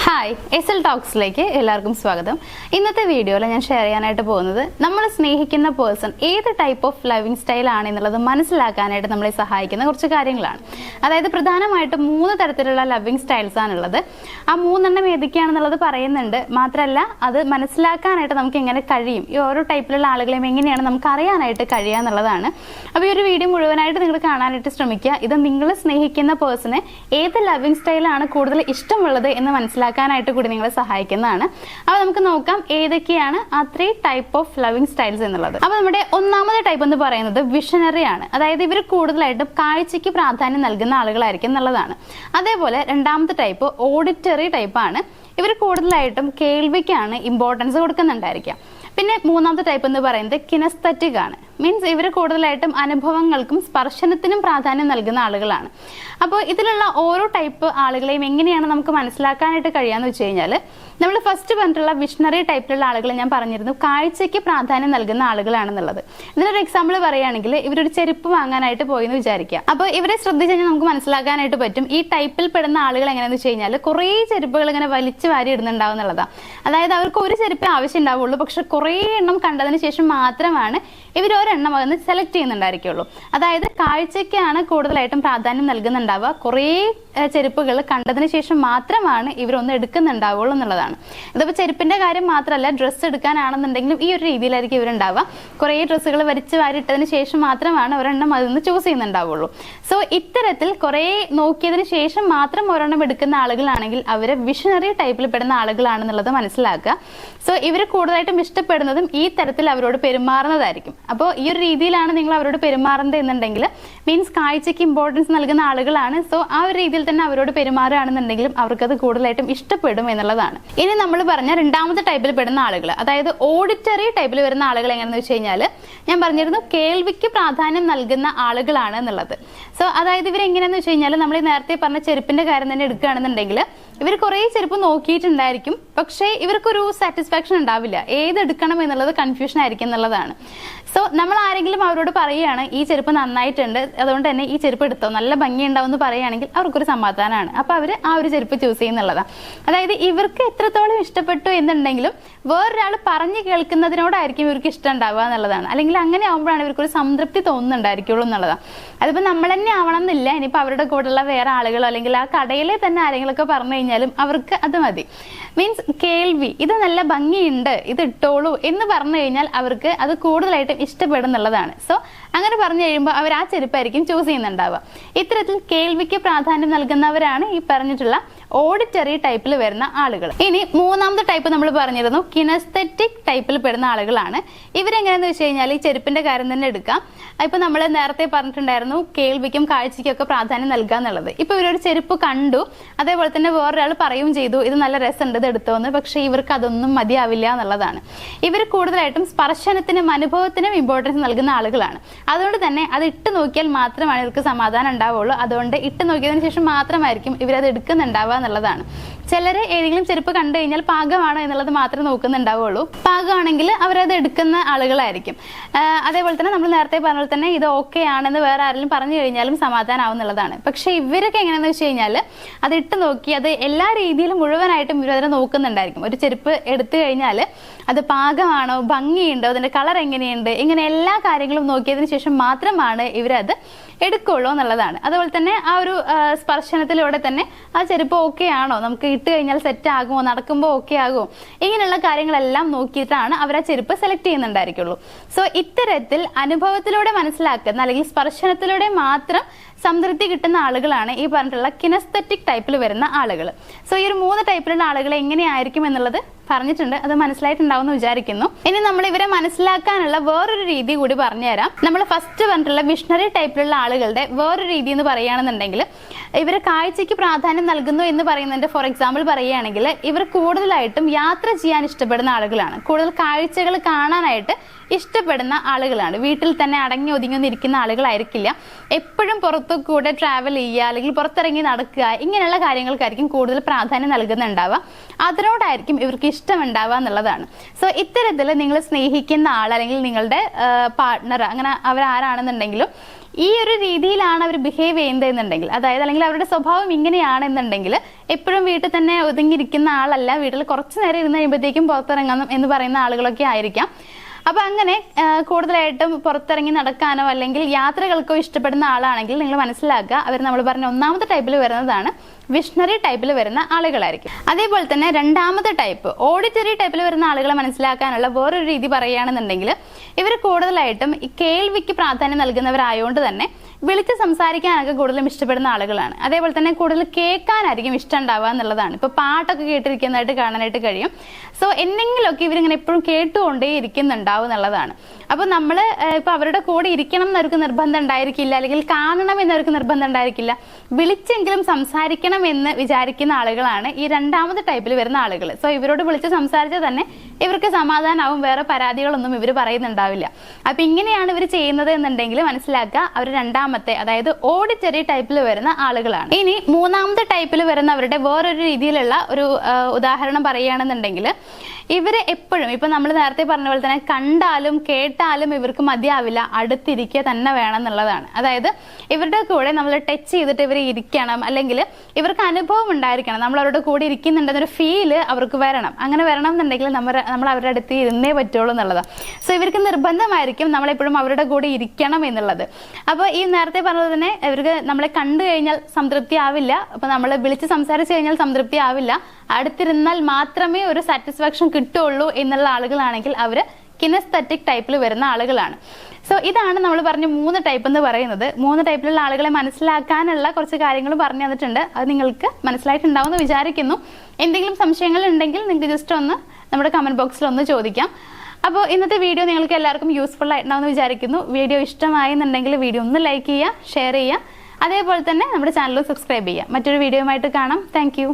Hi SL ടോക്സിലേക്ക് എല്ലാവർക്കും സ്വാഗതം. ഇന്നത്തെ വീഡിയോയിൽ ഞാൻ ഷെയർ ചെയ്യാനായിട്ട് പോകുന്നത് നമ്മൾ സ്നേഹിക്കുന്ന പേഴ്സൺ ഏത് ടൈപ്പ് ഓഫ് ലവിങ് സ്റ്റൈൽ ആണ് എന്നുള്ളത് മനസ്സിലാക്കാനായിട്ട് നമ്മളെ സഹായിക്കുന്ന കുറച്ച് കാര്യങ്ങളാണ്. അതായത് പ്രധാനമായിട്ടും 3 തരത്തിലുള്ള ലവിങ് സ്റ്റൈൽസ് ആണുള്ളത്. ആ 3 ഏതൊക്കെയാണെന്നുള്ളത് പറയുന്നുണ്ട്. മാത്രമല്ല അത് മനസ്സിലാക്കാനായിട്ട് നമുക്ക് എങ്ങനെ കഴിയും, ഈ ഓരോ ടൈപ്പിലുള്ള ആളുകളെയും എങ്ങനെയാണ് നമുക്ക് അറിയാനായിട്ട് കഴിയുക എന്നുള്ളതാണ്. അപ്പോൾ ഈ ഒരു വീഡിയോ മുഴുവനായിട്ട് നിങ്ങൾ കാണാനായിട്ട് ശ്രമിക്കുക. ഇത് നിങ്ങൾ സ്നേഹിക്കുന്ന പേഴ്സണെ ഏത് ലവിങ് സ്റ്റൈലാണ് കൂടുതൽ ഇഷ്ടമുള്ളത് എന്ന് മനസ്സിലാക്കാനായിട്ട് കൂടി നിങ്ങളെ സഹായിക്കുന്നതാണ്. അപ്പോൾ നമുക്ക് നോക്കാം ഏതൊക്കെയാണ് ആ 3 ടൈപ്പ് ഓഫ് ലവിങ് സ്റ്റൈൽസ് എന്നുള്ളത്. അപ്പോൾ നമ്മുടെ ഒന്നാമത്തെ ടൈപ്പ് എന്ന് പറയുന്നത് വിഷണറി ആണ്. അതായത് ഇവർ കൂടുതലായിട്ടും കാഴ്ചയ്ക്ക് പ്രാധാന്യം നൽകുന്ന ആളുകളായിരിക്കും എന്നുള്ളതാണ്. അതേപോലെ രണ്ടാമത്തെ ടൈപ്പ് ഓഡിറ്ററി ടൈപ്പാണ്. ഇവർ കൂടുതലായിട്ടും കേൾവിക്കാണ് ഇമ്പോർട്ടൻസ് കൊടുക്കുന്നുണ്ടായിരിക്കാം. പിന്നെ മൂന്നാമത്തെ ടൈപ്പ് എന്ന് പറയുന്നത് കിനസ്തറ്റിക് ആണ്. മീൻസ് ഇവർ കൂടുതലായിട്ടും അനുഭവങ്ങൾക്കും സ്പർശനത്തിനും പ്രാധാന്യം നൽകുന്ന ആളുകളാണ്. അപ്പോൾ ഇതിലുള്ള ഓരോ ടൈപ്പ് ആളുകളെയും എങ്ങനെയാണ് നമുക്ക് മനസ്സിലാക്കാനായിട്ട് കഴിയാന്ന് വെച്ച് കഴിഞ്ഞാൽ, നമ്മൾ ഫസ്റ്റ് പറഞ്ഞിട്ടുള്ള വിഷണറി ടൈപ്പിലുള്ള ആളുകളെ ഞാൻ പറഞ്ഞിരുന്നു കാഴ്ചയ്ക്ക് പ്രാധാന്യം നൽകുന്ന ആളുകളാണെന്നുള്ളത്. ഇതിനൊരു എക്സാമ്പിൾ പറയുകയാണെങ്കിൽ, ഇവരൊരു ചെരുപ്പ് വാങ്ങാനായിട്ട് പോയെന്ന് വിചാരിക്കുക. അപ്പോൾ ഇവരെ ശ്രദ്ധിച്ച് കഴിഞ്ഞാൽ നമുക്ക് മനസ്സിലാക്കാനായിട്ട് പറ്റും ഈ ടൈപ്പിൽ പെടുന്ന ആളുകൾ എങ്ങനെയാണെന്ന് വെച്ച് കഴിഞ്ഞാൽ കുറേ ചെരുപ്പുകൾ ഇങ്ങനെ വലിച്ചു വാരി ഇടുന്നുണ്ടാവും എന്നുള്ളതാണ്. അതായത് അവർക്ക് ഒരു ചെരുപ്പേ ആവശ്യം ഉണ്ടാവുള്ളൂ, പക്ഷെ കുറേ എണ്ണം കണ്ടതിന് ശേഷം മാത്രമാണ് ഇവർ ഒരെണ്ണം അതൊന്ന് സെലക്ട് ചെയ്യുന്നുണ്ടായിരിക്കുള്ളൂ. അതായത് കാഴ്ചയ്ക്കാണ് കൂടുതലായിട്ടും പ്രാധാന്യം നൽകുന്നുണ്ടാവുക. കുറേ ചെരുപ്പുകൾ കണ്ടതിന് ശേഷം മാത്രമാണ് ഇവരൊന്ന് എടുക്കുന്നുണ്ടാവുള്ളൂ എന്നുള്ളതാണ്. ഇതിപ്പോൾ ചെരുപ്പിന്റെ കാര്യം മാത്രമല്ല, ഡ്രസ്സ് എടുക്കാനാണെന്നുണ്ടെങ്കിലും ഈ ഒരു രീതിയിലായിരിക്കും ഇവരുണ്ടാവുക. കുറേ ഡ്രസ്സുകൾ വലിച്ചു വാരിട്ടതിന് ശേഷം മാത്രമാണ് ഒരെണ്ണം അതൊന്ന് ചൂസ് ചെയ്യുന്നുണ്ടാവുള്ളൂ. സോ ഇത്തരത്തിൽ കുറേ നോക്കിയതിന് ശേഷം മാത്രം ഒരെണ്ണം എടുക്കുന്ന ആളുകളാണെങ്കിൽ അവർ വിഷണറി ടൈപ്പിൽ പെടുന്ന ആളുകളാണെന്നുള്ളത് മനസ്സിലാക്കുക. സോ ഇവർ കൂടുതലായിട്ടും ഇഷ്ടപ്പെടുന്നതും ഈ തരത്തിൽ അവരോട് പെരുമാറുന്നതായിരിക്കും. അപ്പോൾ ഈ ഒരു രീതിയിലാണ് നിങ്ങൾ അവരോട് പെരുമാറുന്നത് എന്നുണ്ടെങ്കിൽ മീൻസ് കാഴ്ചയ്ക്ക് ഇമ്പോർട്ടൻസ് നൽകുന്ന ആളുകളാണ്. സോ ആ ഒരു രീതിയിൽ തന്നെ അവരോട് പെരുമാറുകയാണെന്നുണ്ടെങ്കിലും അവർക്കത് കൂടുതലായിട്ടും ഇഷ്ടപ്പെടും എന്നുള്ളതാണ്. ഇനി നമ്മൾ പറഞ്ഞ രണ്ടാമത്തെ ടൈപ്പിൽ പെടുന്ന ആളുകൾ, അതായത് ഓഡിറ്ററി ടൈപ്പിൽ വരുന്ന ആളുകൾ എങ്ങനെയാണെന്ന് വെച്ച് കഴിഞ്ഞാൽ, ഞാൻ പറഞ്ഞിരുന്നു കേൾവിക്ക് പ്രാധാന്യം നൽകുന്ന ആളുകളാണ് എന്നുള്ളത്. സോ അതായത് ഇവരെങ്ങനെയാണെന്ന് വെച്ച് കഴിഞ്ഞാൽ, നമ്മൾ നേരത്തെ പറഞ്ഞ ചെരുപ്പിന്റെ കാര്യം തന്നെ എടുക്കുകയാണെന്നുണ്ടെങ്കിൽ, ഇവർ കുറേ ചെരുപ്പ് നോക്കിയിട്ടുണ്ടായിരിക്കും, പക്ഷേ ഇവർക്കൊരു സാറ്റിസ്ഫാക്ഷൻ ഉണ്ടാവില്ല. ഏതെടുക്കണം എന്നുള്ളത് കൺഫ്യൂഷൻ ആയിരിക്കും എന്നുള്ളതാണ്. സോ നമ്മൾ ആരെങ്കിലും അവരോട് പറയുകയാണ് ഈ ചെരുപ്പ് നന്നായിട്ടുണ്ട്, അതുകൊണ്ട് തന്നെ ഈ ചെരുപ്പ് എടുത്തോ, നല്ല ഭംഗി ഉണ്ടാവും എന്ന് പറയുകയാണെങ്കിൽ അവർക്കൊരു സമാധാനമാണ്. അപ്പോൾ അവർ ആ ഒരു ചെരുപ്പ് ചൂസ് ചെയ്യുന്നുള്ളതാണ്. അതായത് ഇവർക്ക് എത്രത്തോളം ഇഷ്ടപ്പെട്ടു എന്നുണ്ടെങ്കിലും വേറൊരാൾ പറഞ്ഞു കേൾക്കുന്നതിനോടായിരിക്കും ഇവർക്ക് ഇഷ്ടം ഉണ്ടാവുക എന്നുള്ളതാണ്. അല്ലെങ്കിൽ അങ്ങനെ ആകുമ്പോഴാണ് ഇവർക്കൊരു സംതൃപ്തി തോന്നുന്നുണ്ടായിരിക്കുള്ളൂ എന്നുള്ളതാണ്. അതിപ്പോൾ നമ്മൾ തന്നെ ആവണം എന്നില്ല. ഇനിയിപ്പോൾ അവരുടെ കൂടെയുള്ള വേറെ ആളുകളോ അല്ലെങ്കിൽ ആ കടയിലെ തന്നെ ആരെങ്കിലുമൊക്കെ പറഞ്ഞു കഴിഞ്ഞാലും അവർക്ക് അത് മതി. മീൻസ് കേൾവി, ഇത് നല്ല ഭംഗിയുണ്ട്, ഇത് ഇട്ടോളൂ എന്ന് പറഞ്ഞു കഴിഞ്ഞാൽ അവർക്ക് അത് കൂടുതലായിട്ടും ഇഷ്ടപ്പെടുന്നുള്ളതാണ്. സോ അങ്ങനെ പറഞ്ഞു കഴിയുമ്പോൾ അവർ ആ ചെരുപ്പായിരിക്കും ചൂസ് ചെയ്യുന്നുണ്ടാവുക. ഇത്തരത്തിൽ കേൾവിക്ക് പ്രാധാന്യം നൽകുന്നവരാണ് ഈ പറഞ്ഞിട്ടുള്ള ഓഡിറ്ററി ടൈപ്പിൽ വരുന്ന ആളുകൾ. ഇനി മൂന്നാമത്തെ ടൈപ്പ് നമ്മൾ പറഞ്ഞിരുന്നു കിനസ്തെറ്റിക് ടൈപ്പിൽ പെടുന്ന ആളുകളാണ്. ഇവരെങ്ങനെയാന്ന് വെച്ച് കഴിഞ്ഞാൽ, ഈ ചെരുപ്പിന്റെ കാര്യം തന്നെ എടുക്കാം. ഇപ്പൊ നമ്മൾ നേരത്തെ പറഞ്ഞിട്ടുണ്ടായിരുന്നു കേൾവിക്കും കാഴ്ചയ്ക്കും ഒക്കെ പ്രാധാന്യം നൽകുക എന്നുള്ളത്. ഇപ്പൊ ഇവരൊരു ചെരുപ്പ് കണ്ടു, അതേപോലെ തന്നെ വേറൊരാൾ പറയുകയും ചെയ്തു ഇത് നല്ല രസമുണ്ട്, ഇത് എടുത്തോന്ന്. പക്ഷെ ഇവർക്ക് അതൊന്നും മതിയാവില്ല എന്നുള്ളതാണ്. ഇവർ കൂടുതലായിട്ടും സ്പർശനത്തിനും അനുഭവത്തിനും ഇമ്പോർട്ടൻസ് നൽകുന്ന ആളുകളാണ്. അതുകൊണ്ട് തന്നെ അത് ഇട്ട് നോക്കിയാൽ മാത്രമാണ് ഇവർക്ക് സമാധാനം ഉണ്ടാവുള്ളൂ. അതുകൊണ്ട് ഇട്ട് നോക്കിയതിനു ശേഷം മാത്രമായിരിക്കും ഇവരത് എടുക്കുന്നുണ്ടാവുക എന്നുള്ളതാണ്. ചിലർ ഏതെങ്കിലും ചെരുപ്പ് കണ്ടു കഴിഞ്ഞാൽ പാകമാണോ എന്നുള്ളത് മാത്രമേ നോക്കുന്നുണ്ടാവുള്ളൂ. പാകമാണെങ്കിൽ അവരത് എടുക്കുന്ന ആളുകളായിരിക്കും. അതേപോലെ തന്നെ നമ്മൾ നേരത്തെ പറഞ്ഞ പോലെ തന്നെ ഇത് ഓക്കെ ആണെന്ന് വേറെ ആരെങ്കിലും പറഞ്ഞു കഴിഞ്ഞാലും സമാധാനമാവുന്നുള്ളതാണ്. പക്ഷെ ഇവരൊക്കെ എങ്ങനെയാണെന്ന് വെച്ച് കഴിഞ്ഞാൽ, അത് ഇട്ട് നോക്കി അത് എല്ലാ രീതിയിലും മുഴുവനായിട്ടും ഇവരതിനെ നോക്കുന്നുണ്ടായിരിക്കും. ഒരു ചെരുപ്പ് എടുത്തു കഴിഞ്ഞാൽ അത് പാകമാണോ, ഭംഗിയുണ്ടോ, അതിന്റെ കളർ എങ്ങനെയുണ്ട്, ഇങ്ങനെ എല്ലാ കാര്യങ്ങളും നോക്കിയതിന് ശേഷം മാത്രമാണ് ഇവരത് എടുക്കുള്ളൂ എന്നുള്ളതാണ്. അതുപോലെ തന്നെ ആ ഒരു സ്പർശനത്തിലൂടെ തന്നെ ആ ചെരുപ്പ് ഓക്കെ ആണോ, നമുക്ക് ഇട്ട് കഴിഞ്ഞാൽ സെറ്റ് ആകുമോ, നടക്കുമ്പോൾ ഓക്കെ ആകുമോ, ഇങ്ങനെയുള്ള കാര്യങ്ങളെല്ലാം നോക്കിയിട്ടാണ് അവർ ആ ചെരുപ്പ് സെലക്ട് ചെയ്യുന്നുണ്ടായിരിക്കുള്ളൂ. സോ ഇത്തരത്തിൽ അനുഭവത്തിലൂടെ മനസ്സിലാക്കുന്ന അല്ലെങ്കിൽ സ്പർശനത്തിലൂടെ മാത്രം സംതൃപ്തി കിട്ടുന്ന ആളുകളാണ് ഈ പറഞ്ഞിട്ടുള്ള കിനസ്തെറ്റിക് ടൈപ്പിൽ വരുന്ന ആളുകൾ. സോ ഈ ഒരു 3 ടൈപ്പിലുള്ള ആളുകൾ എങ്ങനെയായിരിക്കും എന്നുള്ളത് പറഞ്ഞിട്ടുണ്ട്. അത് മനസ്സിലായിട്ടുണ്ടാവും എന്ന് വിചാരിക്കുന്നു. ഇനി നമ്മൾ ഇവരെ മനസ്സിലാക്കാനുള്ള വേറൊരു രീതി കൂടി പറഞ്ഞുതരാം. നമ്മൾ ഫസ്റ്റ് പറഞ്ഞിട്ടുള്ള വിഷണറി ടൈപ്പിലുള്ള ആളുകളുടെ വേറൊരു രീതി എന്ന് പറയുകയാണെന്നുണ്ടെങ്കിൽ, ഇവർ കാഴ്ചയ്ക്ക് പ്രാധാന്യം നൽകുന്നു എന്ന് പറയുന്നതിന്റെ ഫോർ എക്സാമ്പിൾ പറയുകയാണെങ്കിൽ, ഇവർ കൂടുതലായിട്ടും യാത്ര ചെയ്യാൻ ഇഷ്ടപ്പെടുന്ന ആളുകളാണ്. കൂടുതൽ കാഴ്ചകൾ കാണാനായിട്ട് ഇഷ്ടപ്പെടുന്ന ആളുകളാണ്. വീട്ടിൽ തന്നെ അടങ്ങി ഒതുങ്ങിയൊന്നിരിക്കുന്ന ആളുകളായിരിക്കില്ല. എപ്പോഴും പുറത്തു കൂടെ ട്രാവൽ ചെയ്യുക അല്ലെങ്കിൽ പുറത്തിറങ്ങി നടക്കുക, ഇങ്ങനെയുള്ള കാര്യങ്ങൾക്കായിരിക്കും കൂടുതൽ പ്രാധാന്യം നൽകുന്നുണ്ടാവുക. അതിനോടായിരിക്കും ഇവർക്ക് ഇഷ്ടമുണ്ടാവുക എന്നുള്ളതാണ്. സോ ഇത്തരത്തിൽ നിങ്ങൾ സ്നേഹിക്കുന്ന ആൾ അല്ലെങ്കിൽ നിങ്ങളുടെ പാർട്ട്ണർ അങ്ങനെ അവരാരാണെന്നുണ്ടെങ്കിലും ഈ ഒരു രീതിയിലാണ് അവർ ബിഹേവ് ചെയ്യുന്നതെന്നുണ്ടെങ്കിൽ, അതായത് അല്ലെങ്കിൽ അവരുടെ സ്വഭാവം ഇങ്ങനെയാണെന്നുണ്ടെങ്കിൽ എപ്പോഴും വീട്ടിൽ തന്നെ ഒതുങ്ങിയിരിക്കുന്ന ആളല്ല, വീട്ടിൽ കുറച്ച് നേരം ഇരുന്ന് കഴിയുമ്പോഴത്തേക്കും പുറത്തിറങ്ങണം എന്ന് പറയുന്ന ആളുകളൊക്കെ ആയിരിക്കാം. അപ്പൊ അങ്ങനെ കൂടുതലായിട്ടും പുറത്തിറങ്ങി നടക്കാനോ അല്ലെങ്കിൽ യാത്രകൾക്കോ ഇഷ്ടപ്പെടുന്ന ആളാണെങ്കിൽ നിങ്ങൾ മനസ്സിലാക്കുക, അവർ നമ്മൾ പറഞ്ഞ ഒന്നാമത്തെ ടൈപ്പിൽ വരുന്നതാണ് വിഷണറി ടൈപ്പിൽ വരുന്ന ആളുകളായിരിക്കും. അതേപോലെ തന്നെ രണ്ടാമത്തെ ടൈപ്പ് ഓഡിറ്ററി ടൈപ്പിൽ വരുന്ന ആളുകളെ മനസ്സിലാക്കാനുള്ള വേറൊരു രീതി പറയുകയാണെന്നുണ്ടെങ്കിൽ ഇവർ കൂടുതലായിട്ടും ഈ കേൾവിക്ക് പ്രാധാന്യം നൽകുന്നവരായതുകൊണ്ട് തന്നെ വിളിച്ച് സംസാരിക്കാനൊക്കെ കൂടുതലും ഇഷ്ടപ്പെടുന്ന ആളുകളാണ്. അതേപോലെ തന്നെ കൂടുതൽ കേൾക്കാനായിരിക്കും ഇഷ്ടം ഉണ്ടാവുക എന്നുള്ളതാണ്. ഇപ്പൊ പാട്ടൊക്കെ കേട്ടിരിക്കുന്നതായിട്ട് കാണാനായിട്ട് കഴിയും. സോ എന്തെങ്കിലുമൊക്കെ ഇവരിങ്ങനെ എപ്പോഴും കേട്ടുകൊണ്ടേ ഇരിക്കുന്നുണ്ടാവും എന്നുള്ളതാണ്. അപ്പൊ നമ്മള് ഇപ്പൊ അവരുടെ കൂടെ ഇരിക്കണം എന്നവർക്ക് നിർബന്ധം ഉണ്ടായിരിക്കില്ല, അല്ലെങ്കിൽ കാണണം എന്നവർക്ക് നിർബന്ധം ഉണ്ടായിരിക്കില്ല, വിളിച്ചെങ്കിലും സംസാരിക്കണം എന്ന് വിചാരിക്കുന്ന ആളുകളാണ് ഈ രണ്ടാമത്തെ ടൈപ്പിൽ വരുന്ന ആളുകൾ. സോ ഇവരോട് വിളിച്ച് സംസാരിച്ചാൽ തന്നെ ഇവർക്ക് സമാധാനമാവും, വേറെ പരാതികളൊന്നും ഇവർ പറയുന്നുണ്ടാവില്ല. അപ്പൊ ഇങ്ങനെയാണ് ഇവർ ചെയ്യുന്നത് എന്നുണ്ടെങ്കിൽ മനസ്സിലാക്കുക, അവർ രണ്ടാമത്തെ അതായത് ഓഡിറ്ററി ടൈപ്പിൽ വരുന്ന ആളുകളാണ്. ഇനി മൂന്നാമത്തെ ടൈപ്പിൽ വരുന്നവരുടെ വേറൊരു രീതിയിലുള്ള ഒരു ഉദാഹരണം പറയുകയാണെന്നുണ്ടെങ്കിൽ ഇവര് എപ്പോഴും ഇപ്പൊ നമ്മൾ നേരത്തെ പറഞ്ഞ പോലെ തന്നെ കണ്ടാലും കേട്ടാലും ഇവർക്ക് മതിയാവില്ല, അടുത്തിരിക്കുക തന്നെ വേണം എന്നുള്ളതാണ്. അതായത് ഇവരുടെ കൂടെ നമ്മൾ ടച്ച് ചെയ്തിട്ട് ഇവർ ഇരിക്കണം, അല്ലെങ്കിൽ ഇവർക്ക് അനുഭവം ഉണ്ടായിരിക്കണം, നമ്മൾ അവരുടെ കൂടെ ഇരിക്കുന്നുണ്ടെന്നൊരു ഫീല് അവർക്ക് വരണം. അങ്ങനെ വരണം എന്നുണ്ടെങ്കിൽ നമ്മൾ അവരുടെ അടുത്ത് ഇരുന്നേ പറ്റുള്ളൂ എന്നുള്ളതാണ്. സോ ഇവർക്ക് നിർബന്ധമായിരിക്കും നമ്മളെപ്പോഴും അവരുടെ കൂടെ ഇരിക്കണം എന്നുള്ളത്. അപ്പോൾ ഈ നേരത്തെ പറഞ്ഞത് തന്നെ ഇവർക്ക് നമ്മളെ കണ്ടു കഴിഞ്ഞാൽ സംതൃപ്തി ആവില്ല, അപ്പൊ നമ്മൾ വിളിച്ച് സംസാരിച്ചു കഴിഞ്ഞാൽ സംതൃപ്തി ആവില്ല, അടുത്തിരുന്നാൽ മാത്രമേ ഒരു സാറ്റിസ്ഫാക്ഷൻ കിട്ടുള്ളൂ എന്നുള്ള ആളുകളാണെങ്കിൽ അവർ കിനസ്തെറ്റിക് ടൈപ്പിൽ വരുന്ന ആളുകളാണ്. സോ ഇതാണ് നമ്മൾ പറഞ്ഞ 3 ടൈപ്പ് എന്ന് പറയുന്നത്. 3 ടൈപ്പിലുള്ള ആളുകളെ മനസ്സിലാക്കാനുള്ള കുറച്ച് കാര്യങ്ങൾ പറഞ്ഞു തന്നിട്ടുണ്ട്. അത് നിങ്ങൾക്ക് മനസ്സിലായിട്ടുണ്ടാവുമെന്ന് വിചാരിക്കുന്നു. എന്തെങ്കിലും സംശയങ്ങൾ ഉണ്ടെങ്കിൽ നിങ്ങൾക്ക് ജസ്റ്റ് ഒന്ന് നമ്മുടെ കമന്റ് ബോക്സിൽ ഒന്ന് ചോദിക്കാം. അപ്പോൾ ഇന്നത്തെ വീഡിയോ നിങ്ങൾക്ക് എല്ലാവർക്കും യൂസ്ഫുൾ ആയിട്ടുണ്ടാവുമെന്ന് വിചാരിക്കുന്നു. വീഡിയോ ഇഷ്ടമായെന്നുണ്ടെങ്കിൽ വീഡിയോ ഒന്ന് ലൈക്ക് ചെയ്യുക, ഷെയർ ചെയ്യുക, അതേപോലെ തന്നെ നമ്മുടെ ചാനൽ സബ്സ്ക്രൈബ് ചെയ്യുക. മറ്റൊരു വീഡിയോയുമായിട്ട് കാണാം. താങ്ക്